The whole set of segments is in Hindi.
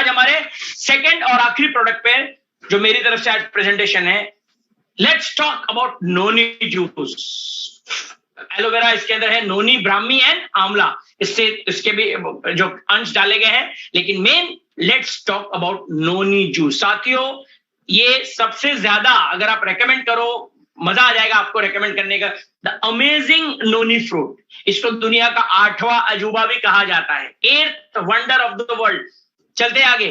आज हमारे सेकंड और आखिरी प्रोडक्ट पे जो मेरी तरफ से आज प्रेजेंटेशन है, let's talk about noni juice. Aloe vera इसके अंदर है, नोनी, ब्राह्मी एंड आंवला, इससे इसके भी जो अंश डाले गए हैं, लेकिन main let's talk about noni juice. साथियों, ये सबसे ज्यादा अगर आप रेकमेंड करो, मजा आ जाएगा आपको रेकमेंड करने का, द अमेजिंग नोनी फ्रूट। इसको दुनिया का 8वां अजूबा भी कहा जाता है, 8th wonder of the world. चलते आगे,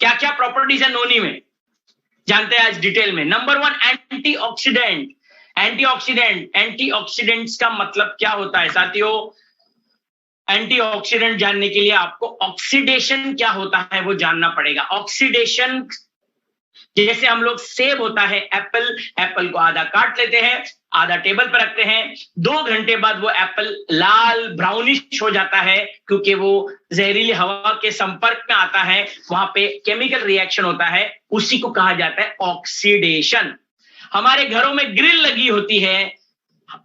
क्या क्या प्रॉपर्टीज है नोनी में, जानते हैं आज डिटेल में। Number 1, antioxidant. एंटीऑक्सीडेंट्स का मतलब क्या होता है साथियों? एंटीऑक्सीडेंट जानने के लिए आपको ऑक्सीडेशन क्या होता है वो जानना पड़ेगा। ऑक्सीडेशन जैसे हम लोग, सेब होता है, एप्पल को आधा काट लेते हैं, आधा टेबल पर रखते हैं, 2 घंटे बाद वो एप्पल लाल ब्राउनिश हो जाता है, क्योंकि वो जहरीली हवा के संपर्क में आता है, वहां पे केमिकल रिएक्शन होता है, उसी को कहा जाता है ऑक्सीडेशन। हमारे घरों में ग्रिल लगी होती है,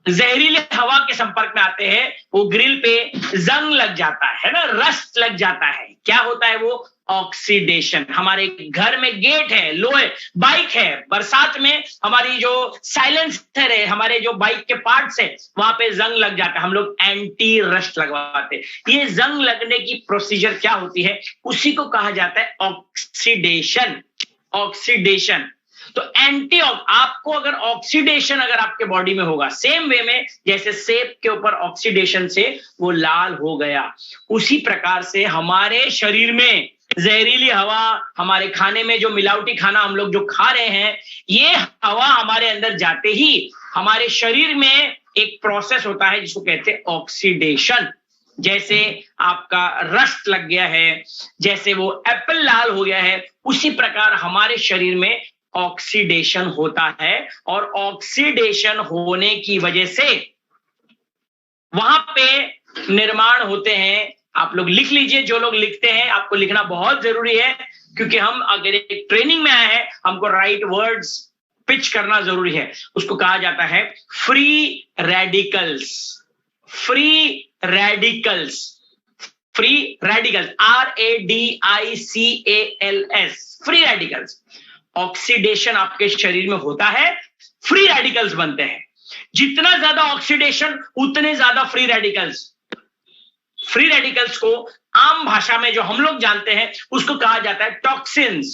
जहरीले हवा के संपर्क में आते हैं, वो ग्रिल पे जंग लग जाता है ना, रस्ट लग जाता है, क्या होता है वो? ऑक्सीडेशन। हमारे घर में गेट है, लोहे, बाइक है, बरसात में हमारी जो साइलेंसर है, हमारे जो बाइक के पार्ट्स है, वहां पे जंग लग जाता है, हम लोग एंटी रस्ट लगवाते हैं। ये जंग लगने की प्रोसीजर क्या होती है, उसी को कहा जाता है ऑक्सीडेशन। ऑक्सीडेशन तो आपको अगर ऑक्सीडेशन अगर आपके बॉडी में होगा, सेम वे में जैसे सेब के ऊपर ऑक्सीडेशन से वो लाल हो गया, उसी प्रकार से हमारे शरीर में जहरीली हवा, हमारे खाने में जो मिलावटी खाना हम लोग जो खा रहे हैं, ये हवा हमारे अंदर जाते ही हमारे शरीर में एक प्रोसेस होता है जिसको कहते हैं ऑक्सीडेशन। जैसे आपका रस्ट लग गया है, जैसे वो एप्पल लाल हो गया है, उसी प्रकार हमारे शरीर में ऑक्सीडेशन होता है। और ऑक्सीडेशन होने की वजह से वहां पे निर्माण होते हैं, आप लोग लिख लीजिए, जो लोग लिखते हैं, आपको लिखना बहुत जरूरी है, क्योंकि हम अगर एक ट्रेनिंग में आए हैं, हमको राइट वर्ड्स पिच करना जरूरी है। उसको कहा जाता है free radicals. Free radicals, free radicals, RADICALS, free radicals. Oxidation आपके शरीर में होता है, फ्री रेडिकल्स बनते हैं। जितना ज्यादा ऑक्सीडेशन उतने ज्यादा फ्री रेडिकल्स। फ्री रेडिकल्स को आम भाषा में जो हम लोग जानते हैं उसको कहा जाता है टॉक्सिन्स।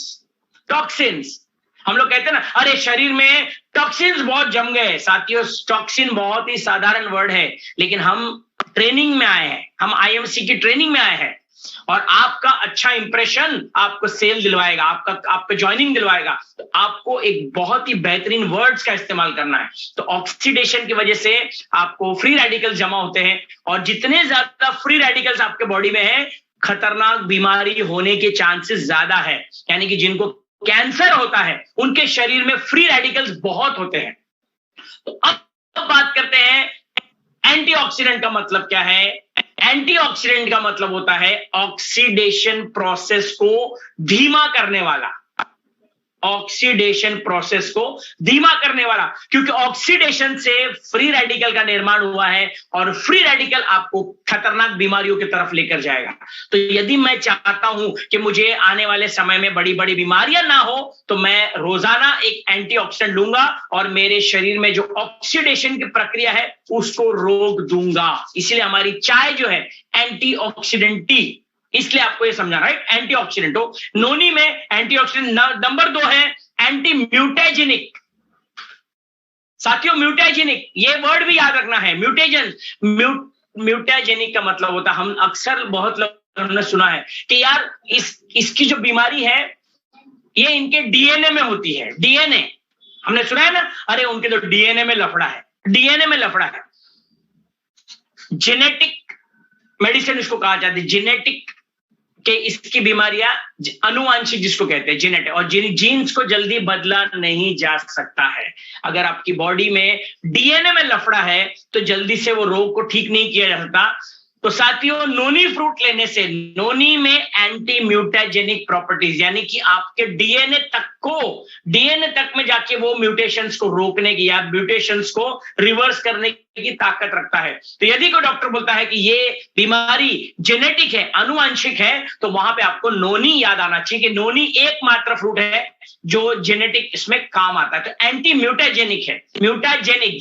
टॉक्सिन्स, हम लोग कहते हैं ना, अरे शरीर में टॉक्सिन्स बहुत जम गए। साथियों, टॉक्सिन बहुत ही साधारण वर्ड है, लेकिन हम ट्रेनिंग में आए हैं, हम IMC की ट्रेनिंग में आए हैं, और आपका अच्छा इंप्रेशन आपको सेल दिलवाएगा, आपको ज्वाइनिंग दिलवाएगा, तो आपको एक बहुत ही बेहतरीन वर्ड्स का इस्तेमाल करना है। तो ऑक्सीडेशन की वजह से आपको फ्री रेडिकल्स जमा होते हैं, और जितने ज्यादा फ्री रेडिकल्स आपके बॉडी में है, खतरनाक बीमारी होने के चांसेस ज्यादा है। यानी कि जिनको कैंसर होता है, उनके शरीर में फ्री रेडिकल्स बहुत होते हैं। तो अब बात करते हैं एंटीऑक्सीडेंट का मतलब क्या है। एंटीऑक्सीडेंट का मतलब होता है ऑक्सीडेशन प्रोसेस को धीमा करने वाला। ऑक्सीडेशन प्रोसेस को धीमा करने वाला, क्योंकि ऑक्सीडेशन से फ्री रेडिकल का निर्माण हुआ है, और फ्री रेडिकल आपको खतरनाक बीमारियों की तरफ लेकर जाएगा। तो यदि मैं चाहता हूं कि मुझे आने वाले समय में बड़ी बड़ी बीमारियां ना हो, तो मैं रोजाना एक एंटीऑक्सीडेंट लूंगा, और मेरे शरीर में जो ऑक्सीडेशन की प्रक्रिया है उसको रोक दूंगा। इसलिए हमारी चाय जो है एंटीऑक्सीडेंट टी, इसलिए आपको ये समझाना है एंटीऑक्सीडेंट हो। नोनी में एंटीऑक्सीडेंट नंबर 2 है एंटी म्यूटेजेनिक। साथियों, म्यूटेजेनिक, ये वर्ड भी याद रखना है। म्यूटेजेनिक का मतलब होता है, हम अक्सर बहुत लोगों ने सुना है कि यार इसकी जो बीमारी है ये इनके DNA में होती है। DNA हमने सुना है ना, अरे उनके तो DNA में लफड़ा है, DNA में लफड़ा है। जेनेटिक मेडिसिन इसको कहा जाता है, जेनेटिक के इसकी बीमारियां अनुवांशिक जिसको कहते हैं जेनेटिक, और जीन्स को जल्दी बदला नहीं जा सकता है। अगर आपकी बॉडी में DNA में लफड़ा है तो जल्दी से वो रोग को ठीक नहीं किया जा सकता। तो साथियों नोनी फ्रूट लेने से नोनी में एंटी म्यूटाजेनिक प्रॉपर्टीज यानी कि आपके डीएनए तक में जाके वो म्यूटेशंस को रोकने की या म्यूटेशंस को रिवर्स करने की ताकत रखता है। तो यदि कोई डॉक्टर बोलता है कि ये बीमारी जेनेटिक है, आनुवंशिक है, तो वहां पे आपको नोनी याद आना चाहिए कि नोनी एकमात्र फ्रूट है जो जेनेटिक इसमें काम आता है। तो एंटी म्यूटाजेनिक है, म्यूटाजेनिक,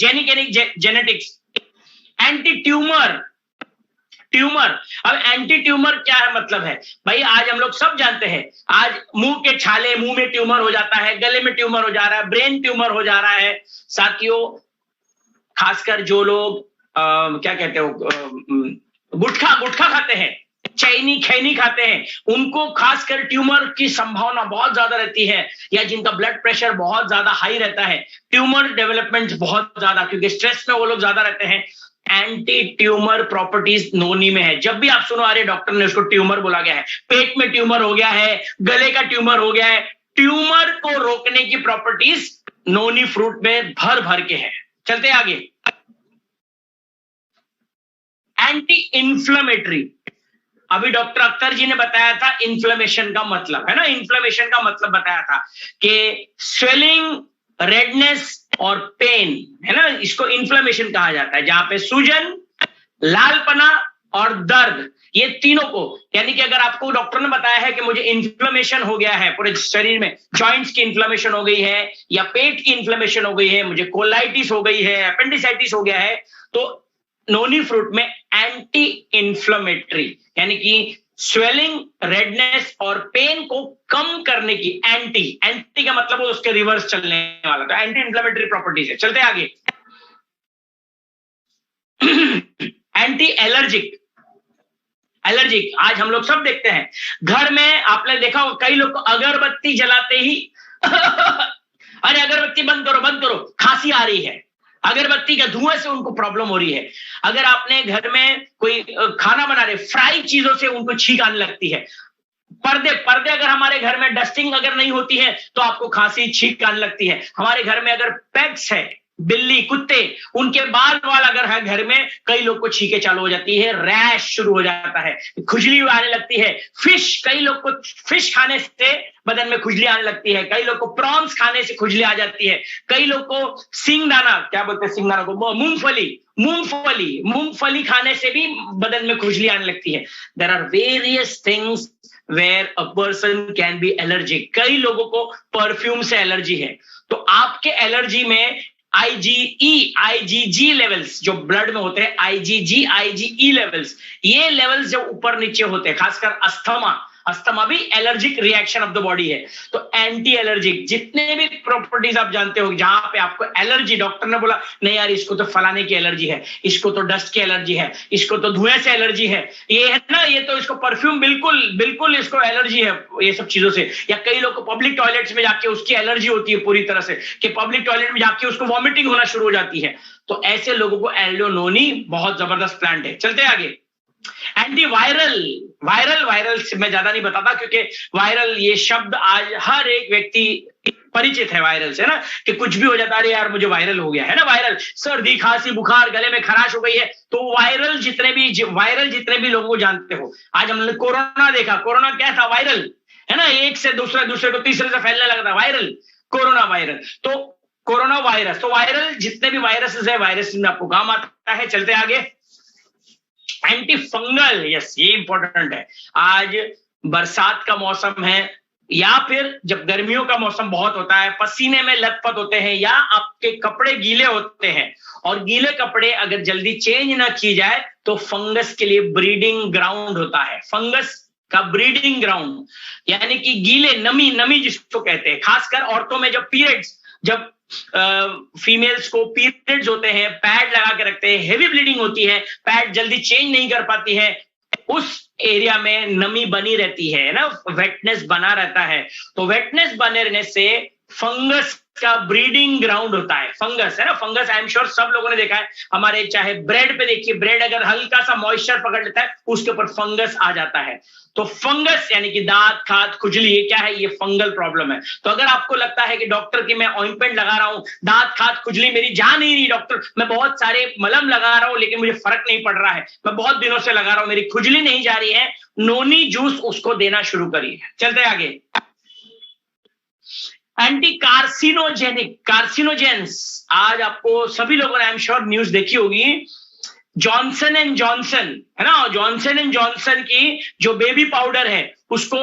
जेनेटिक्स, एंटी ट्यूमर। अब एंटी ट्यूमर क्या है मतलब है भाई, आज हम लोग सब जानते हैं, आज मुंह के छाले, मुंह में ट्यूमर हो जाता है, गले में ट्यूमर हो जा रहा है, ब्रेन ट्यूमर हो जा रहा है। साथियों खासकर जो लोग क्या कहते हो, गुटखा खाते हैं, चैनी खैनी खाते हैं, उनको खासकर ट्यूमर की संभावना बहुत ज्यादा रहती है, या जिनका ब्लड प्रेशर बहुत ज्यादा हाई रहता है, ट्यूमर डेवलपमेंट बहुत ज्यादा, क्योंकि स्ट्रेस में वो लोग ज्यादा रहते हैं। एंटी ट्यूमर प्रॉपर्टीज नोनी में है। जब भी आप सुनो अरे डॉक्टर ने उसको ट्यूमर बोला गया है, पेट में ट्यूमर हो गया है, गले का ट्यूमर हो गया है, ट्यूमर को रोकने की प्रॉपर्टीज नोनी फ्रूट में भर भर के है। चलते आगे, एंटी इन्फ्लेमेटरी। अभी डॉक्टर अख्तर जी ने बताया था इन्फ्लेमेशन का मतलब, है ना, इन्फ्लेमेशन का मतलब बताया था कि स्वेलिंग, रेडनेस और पेन, है ना, इसको इन्फ्लेमेशन कहा जाता है, जहां पे सूजन, लालपना और दर्द, ये तीनों को, यानी कि अगर आपको डॉक्टर ने बताया है कि मुझे इन्फ्लेमेशन हो गया है पूरे शरीर में, जॉइंट्स की इन्फ्लेमेशन हो गई है या पेट की इन्फ्लेमेशन हो गई है, मुझे कोलाइटिस हो गई है, अपेंडिसाइटिस हो गया है, तो नोनी फ्रूट में एंटी इन्फ्लेमेटरी यानी कि स्वेलिंग, रेडनेस और पेन को कम करने की, एंटी का मतलब वो उसके रिवर्स चलने वाला, तो एंटी इन्फ्लेमेटरी प्रॉपर्टीज है। चलते आगे, एंटी एलर्जिक। आज हम लोग सब देखते हैं घर में, आपने देखा हो कई लोग अगरबत्ती जलाते ही अरे अगरबत्ती बंद करो, खांसी आ रही है, अगरबत्ती का धुएं से उनको प्रॉब्लम हो रही है। अगर आपने घर में कोई खाना बना रहे, फ्राई चीजों से उनको छींक आने लगती है। पर्दे अगर हमारे घर में डस्टिंग अगर नहीं होती है तो आपको खांसी, छींक आने लगती है। हमारे घर में अगर पेट्स है, बिल्ली, कुत्ते, उनके बाल अगर है घर में, कई लोग को छींके चालू हो जाती है, रैश शुरू हो जाता है, खुजली आने लगती है। कई लोग को फिश खाने से बदन में खुजली आने लगती है, कई लोग को प्रॉन्स खाने से खुजली आ जाती है, कई लोग को सिंगदाना, क्या बोलते हैं सिंगदाना को, मूंगफली खाने से भी बदन में खुजली आने लगती है। There are various things where a person can be allergic. कई लोगों को परफ्यूम से एलर्जी है, तो आपके एलर्जी में IgE, लेवल्स जो ब्लड में होते हैं, IgE लेवल्स, ये लेवल्स जब ऊपर नीचे होते हैं, खासकर अस्थमा भी allergic reaction of the body है। तो एंटी एलर्जिक जितने भी प्रॉपर्टीज आप जानते हो, जहां पे आपको एलर्जी, डॉक्टर ने बोला नहीं यार इसको तो फलाने की एलर्जी है, इसको तो डस्ट की एलर्जी है, इसको तो धुएं से एलर्जी है, ये है ना, ये तो इसको परफ्यूम बिल्कुल इसको एलर्जी है ये सब चीजों से। या कई लोग को पब्लिक टॉयलेट्स में जाके उसकी एलर्जी होती है पूरी तरह से, कि पब्लिक टॉयलेट में जाके उसको वॉमिटिंग होना शुरू हो जाती है। तो ऐसे लोगों को एल्डोनोनी बहुत जबरदस्त प्लांट है। चलते आगे, एंटी वायरल से मैं ज्यादा नहीं बताता, क्योंकि वायरल ये शब्द आज हर एक व्यक्ति परिचित है वायरल से ना, कि कुछ भी हो जाता है यार मुझे वायरल हो गया है ना, वायरल, सर्दी, खांसी, बुखार, गले में खराश हो गई है, तो वायरल जितने भी लोगों को जानते हो। आज हमने कोरोना देखा, कोरोना क्या था, वायरल है ना, एक से दूसरे को तीसरे से फैलने लगा था, वायरल, कोरोना वायरल, तो कोरोना वायरस, तो वायरल जितने भी वायरसेस है, वायरस में आपको काम आता है। चलते आगे, एंटी फंगल, यस ये इंपॉर्टेंट है। आज बरसात का मौसम है, या फिर जब गर्मियों का मौसम बहुत होता है, पसीने में लथपथ होते हैं, या आपके कपड़े गीले होते हैं, और गीले कपड़े अगर जल्दी चेंज ना की जाए तो फंगस के लिए ब्रीडिंग ग्राउंड होता है। फंगस का ब्रीडिंग ग्राउंड यानी कि गीले, नमी जिसको कहते हैं, खासकर औरतों में जब फीमेल्स को पीरियड्स होते हैं, पैड लगा के रखते हैं, हेवी ब्लीडिंग होती है, पैड जल्दी चेंज नहीं कर पाती है, उस एरिया में नमी बनी रहती है ना, वेटनेस बना रहता है। तो वेटनेस बने रहने से फंगस का ब्रीडिंग ग्राउंड होता है। फंगस है ना, फंगस आई एम श्योर सब लोगों ने देखा है, हमारे चाहे ब्रेड पे देखिए, ब्रेड अगर हल्का सा मॉइस्चर पकड़ लेता है उसके ऊपर फंगस आ जाता है। तो फंगस यानी कि दांत, खाद, खुजली, ये क्या है? ये फंगल प्रॉब्लम है। तो अगर आपको लगता है कि डॉक्टर की मैं ऑइंटमेंट लगा रहा हूं, दांत, खाद, खुजली मेरी जा नहीं रही डॉक्टर, मैं बहुत सारे मलम लगा रहा हूं लेकिन मुझे फर्क नहीं पड़ रहा है, मैं बहुत दिनों से लगा रहा हूं, मेरी खुजली नहीं जा रही है, नोनी जूस उसको देना शुरू करिए। चलते आगे। एंटी कार्सिनोजेनिक, कार्सिनोजेंस, आज आपको सभी लोगों ने आई एम श्योर न्यूज देखी होगी, जॉनसन एंड जॉनसन है ना, जॉनसन एंड जॉनसन की जो बेबी पाउडर है उसको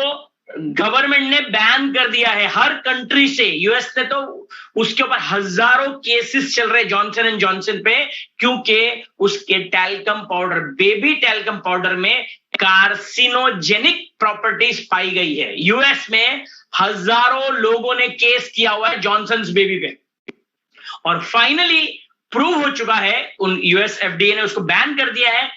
गवर्नमेंट ने बैन कर दिया है हर कंट्री से। यूएस ने तो उसके ऊपर हजारों केसेस चल रहे जॉनसन एंड जॉनसन पे, क्योंकि उसके talcum powder, baby talcum powder में कार्सिनोजेनिक प्रॉपर्टीज पाई गई है। यूएस में हजारों लोगों ने केस किया हुआ है जॉनसन्स बेबी पे, और फाइनली प्रूव हो चुका है, उन यूएस एफडीए ने उसको बैन कर दिया है।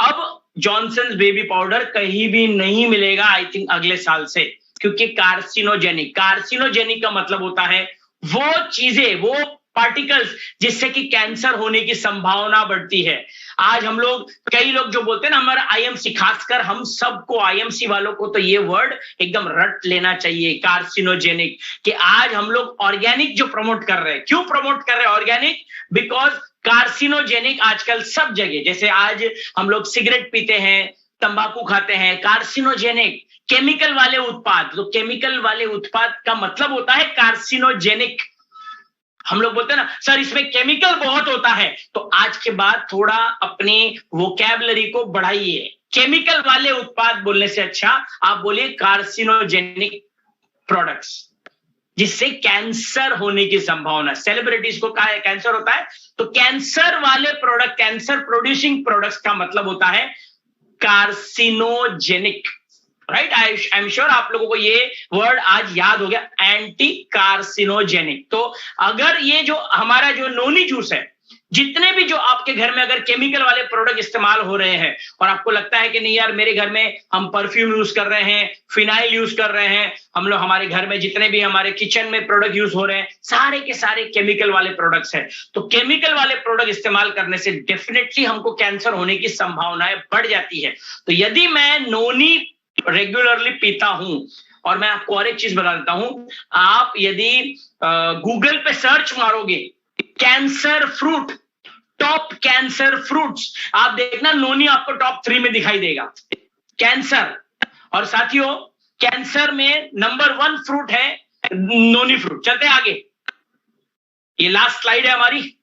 अब जॉनसन्स बेबी पाउडर कहीं भी नहीं मिलेगा आई थिंक अगले साल से, क्योंकि कार्सिनोजेनिक, कार्सिनोजेनिक का मतलब होता है वो चीजें, वो पार्टिकल्स जिससे कि कैंसर होने की संभावना बढ़ती है। आज हम लोग, कई लोग जो बोलते हैं ना हमारा आईएमसी, खासकर हम सबको, आईएमसी वालों को तो ये वर्ड एकदम रट लेना चाहिए, कार्सिनोजेनिक, कि आज हम लोग ऑर्गेनिक जो प्रमोट कर रहे हैं। क्यों प्रमोट कर रहे हैं ऑर्गेनिक? बिकॉज कार्सिनोजेनिक आजकल सब जगह, जैसे आज हम लोग सिगरेट पीते हैं, तंबाकू खाते हैं, कार्सिनोजेनिक, केमिकल वाले उत्पाद। तो केमिकल वाले उत्पाद का मतलब होता है कार्सिनोजेनिक। हम लोग बोलते हैं ना सर इसमें केमिकल बहुत होता है, तो आज के बाद थोड़ा अपनी वोकैबुलरी को बढ़ाइए। केमिकल वाले उत्पाद बोलने से अच्छा आप बोलिए कार्सिनोजेनिक प्रोडक्ट्स, जिससे कैंसर होने की संभावना। सेलिब्रिटीज को कहा है कैंसर होता है, तो कैंसर वाले प्रोडक्ट, कैंसर प्रोड्यूसिंग प्रोडक्ट्स का मतलब होता है carcinogenic, right? I am sure आप लोगों को ये वर्ड आज याद हो गया, एंटी कार्सिनोजेनिक। तो अगर ये जो हमारा जो नोनी जूस है, जितने भी जो आपके घर में अगर केमिकल वाले प्रोडक्ट इस्तेमाल हो रहे हैं और आपको लगता है कि नहीं यार मेरे घर में हम परफ्यूम यूज कर रहे हैं, फिनाइल यूज कर रहे हैं, हम लोग हमारे घर में जितने भी हमारे किचन में प्रोडक्ट यूज हो रहे हैं सारे के सारे केमिकल वाले प्रोडक्ट्स हैं, तो केमिकल वाले प्रोडक्ट इस्तेमाल करने से डेफिनेटली हमको कैंसर होने की संभावनाएं बढ़ जाती है। तो यदि मैं नोनी रेगुलरली पीता हूं, और मैं आपको और एक चीज बता देता हूं, आप यदि गूगल पे सर्च मारोगे cancer fruit, top cancer fruits, आप देखना नोनी आपको टॉप 3 में दिखाई देगा, कैंसर। और साथियों कैंसर में नंबर 1 फ्रूट है नोनी फ्रूट। चलते हैं आगे, ये लास्ट स्लाइड है हमारी।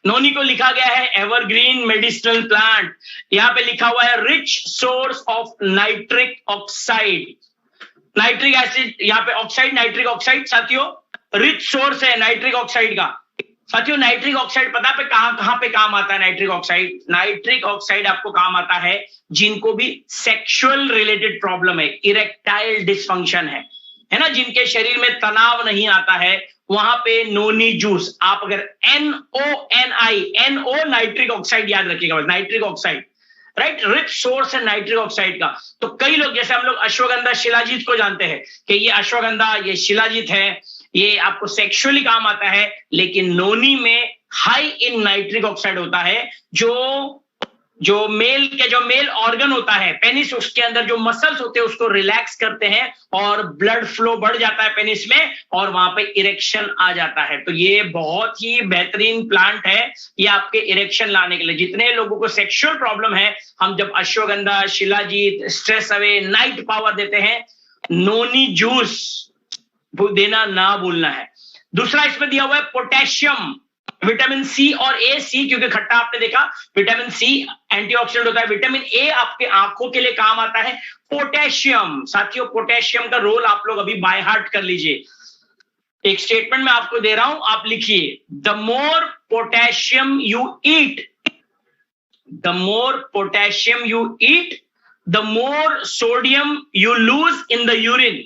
नोनी को लिखा गया है एवरग्रीन मेडिसिनल प्लांट, यहां पे लिखा हुआ है rich source of nitric oxide, nitric acid, यहां पे ऑक्साइड, नाइट्रिक ऑक्साइड साथियों रिच सोर्स है नाइट्रिक ऑक्साइड का। साथियों नाइट्रिक ऑक्साइड पता पे कहां पे काम आता है? नाइट्रिक ऑक्साइड, नाइट्रिक ऑक्साइड आपको काम आता है जिनको भी सेक्सुअल रिलेटेड प्रॉब्लम है, इरेक्टाइल डिसफंक्शन है ना, जिनके शरीर में तनाव नहीं आता है, वहां पे नोनी जूस आप अगर NONI, NO नाइट्रिक ऑक्साइड याद रखिएगा, nitric oxide, right, rich source है नाइट्रिक ऑक्साइड का। तो कई लोग, जैसे हम लोग अश्वगंधा शिलाजीत को जानते हैं कि ये अश्वगंधा, ये शिलाजीत है, ये आपको सेक्सुअली काम आता है, लेकिन नोनी में हाई इन नाइट्रिक ऑक्साइड होता है, जो मेल ऑर्गन होता है पेनिस, उसके अंदर जो मसल्स होते हैं उसको रिलैक्स करते हैं और ब्लड फ्लो बढ़ जाता है पेनिस में, और वहां पे इरेक्शन आ जाता है। तो ये बहुत ही बेहतरीन प्लांट है ये आपके इरेक्शन लाने के लिए। जितने लोगों को सेक्सुअल प्रॉब्लम है, हम जब ashwagandha, shilajit, stress away, night power देते हैं, नोनी जूस देना ना भूलना है। दूसरा इसमें दिया हुआ है पोटेशियम, विटामिन सी और ए, सी क्योंकि खट्टा आपने देखा, विटामिन सी एंटीऑक्सीडेंट होता है, विटामिन ए आपके आंखों के लिए काम आता है, पोटेशियम। साथियों पोटेशियम का रोल आप लोग अभी बाय हार्ट कर लीजिए, एक स्टेटमेंट मैं आपको दे रहा हूं, आप लिखिए, the more potassium you eat, the more potassium you eat, the more sodium you lose in the urine.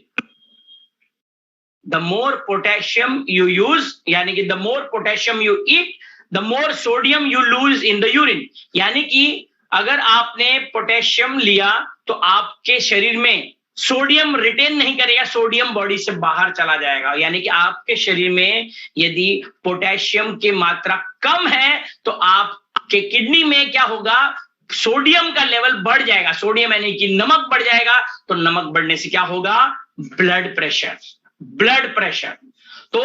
The more potassium you use, यानी कि the more potassium you eat, the more sodium you lose in the urine। यानी कि अगर आपने पोटेशियम लिया तो आपके शरीर में सोडियम रिटेन नहीं करेगा, सोडियम बॉडी से बाहर चला जाएगा। यानी कि आपके शरीर में यदि पोटेशियम की मात्रा कम है तो आपके किडनी में क्या होगा, सोडियम का लेवल बढ़ जाएगा। सोडियम यानी कि नमक बढ़ जाएगा, तो नमक बढ़ने से क्या होगा, ब्लड प्रेशर। ब्लड प्रेशर तो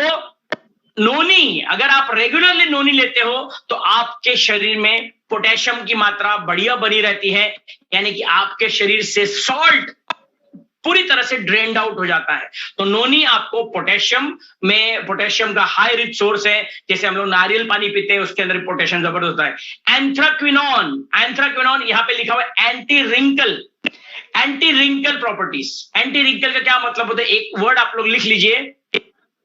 नोनी, अगर आप रेगुलरली नोनी लेते हो तो आपके शरीर में पोटेशियम की मात्रा बढ़िया बनी रहती है, यानी कि आपके शरीर से सॉल्ट पूरी तरह से ड्रेन्ड आउट हो जाता है। तो नोनी आपको पोटेशियम का हाई रिच सोर्स है। जैसे हम लोग नारियल पानी पीते हैं, उसके अंदर पोटेशियम जबरदस्त होता है। एंथ्राक्विनोन यहां पे लिखा हुआ है anti wrinkle properties. Anti wrinkle का क्या मतलब होता है, एक वर्ड आप लोग लिख लीजिए,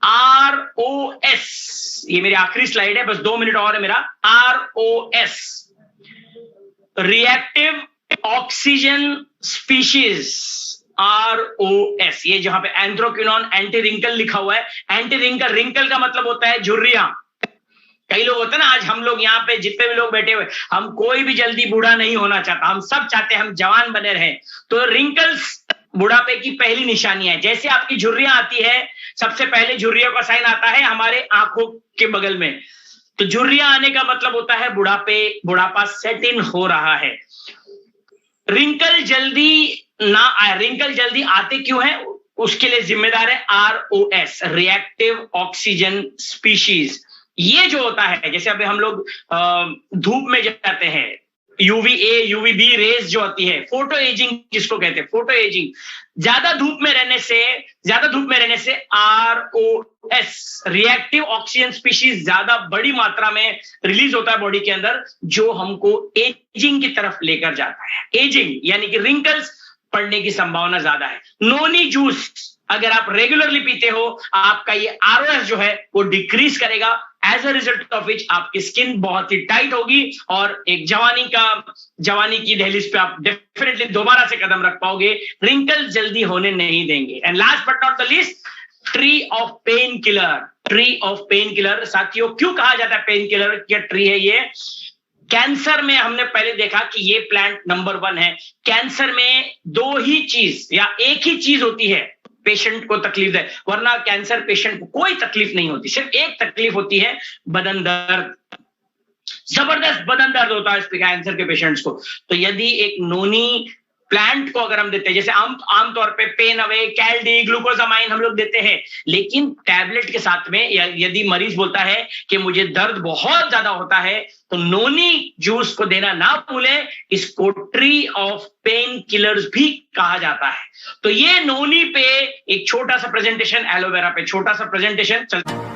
ROS। ये मेरी आखिरी स्लाइड है, बस 2 मिनट और है मेरा। ROS, reactive oxygen species. ROS, ये जहां पे एंथ्राक्विनोन एंटी रिंकल लिखा हुआ है। एंटी रिंकल का मतलब होता है झुर्रियां। कई लोग होते हैं ना, आज हम लोग यहाँ पे जितने भी लोग बैठे हुए, हम कोई भी जल्दी बूढ़ा नहीं होना चाहता, हम सब चाहते हैं हम जवान बने रहें। तो रिंकल्स बुढ़ापे की पहली निशानियां है। जैसे आपकी झुर्रियां आती है, सबसे पहले झुर्रियों का साइन आता है हमारे आंखों के बगल में। तो झुर्रियां आने का मतलब होता है बुढ़ापा सेट इन हो रहा है। रिंकल जल्दी ना आए, रिंकल जल्दी आते क्यों है, उसके लिए जिम्मेदार है ROS, रिएक्टिव ऑक्सीजन स्पीशीज। ये जो होता है, जैसे अभी हम लोग धूप में जाते हैं, UVA UVB रेज जो होती है, फोटो एजिंग जिसको कहते हैं, फोटो एजिंग, ज्यादा धूप में रहने से ROS, रिएक्टिव ऑक्सीजन स्पीशीज ज्यादा बड़ी मात्रा में रिलीज होता है बॉडी के अंदर, जो हमको एजिंग की तरफ लेकर जाता है। एजिंग यानी कि रिंकल्स पड़ने की संभावना ज्यादा है। नोनी जूस अगर आप रेगुलरली पीते हो, आपका ये ROS जो है वो डिक्रीज करेगा, as a result of which आपकी स्किन बहुत ही टाइट होगी और एक जवानी की दहलीज पे आप डेफिनेटली दोबारा से कदम रख पाओगे। रिंकल जल्दी होने नहीं देंगे। And last but not the least, tree of pain killer. साथियों, क्यों कहा जाता है पेन किलर, क्या ट्री है ये? कैंसर में हमने पहले देखा कि ये प्लांट नंबर 1 है। कैंसर में 2 ही चीज या एक ही चीज होती है पेशेंट को तकलीफ है, वरना कैंसर पेशेंट को कोई तकलीफ नहीं होती, सिर्फ एक तकलीफ होती है, बदन दर्द। जबरदस्त बदन दर्द होता है इस कैंसर के पेशेंट्स को। तो यदि एक नोनी प्लांट को अगर हम देते हैं, जैसे आमतौर पे पेन अवे, कैल्डी, ग्लूकोजामाइन हम लोग देते हैं, लेकिन टैबलेट के साथ में यदि मरीज बोलता है कि मुझे दर्द बहुत ज्यादा होता है, तो नोनी जूस को देना ना भूलें। इसको ट्री ऑफ पेन किलर्स भी कहा जाता है। तो ये नोनी पे एक छोटा सा प्रेजेंटेशन, एलोवेरा पे छोटा सा प्रेजेंटेशन चलता है।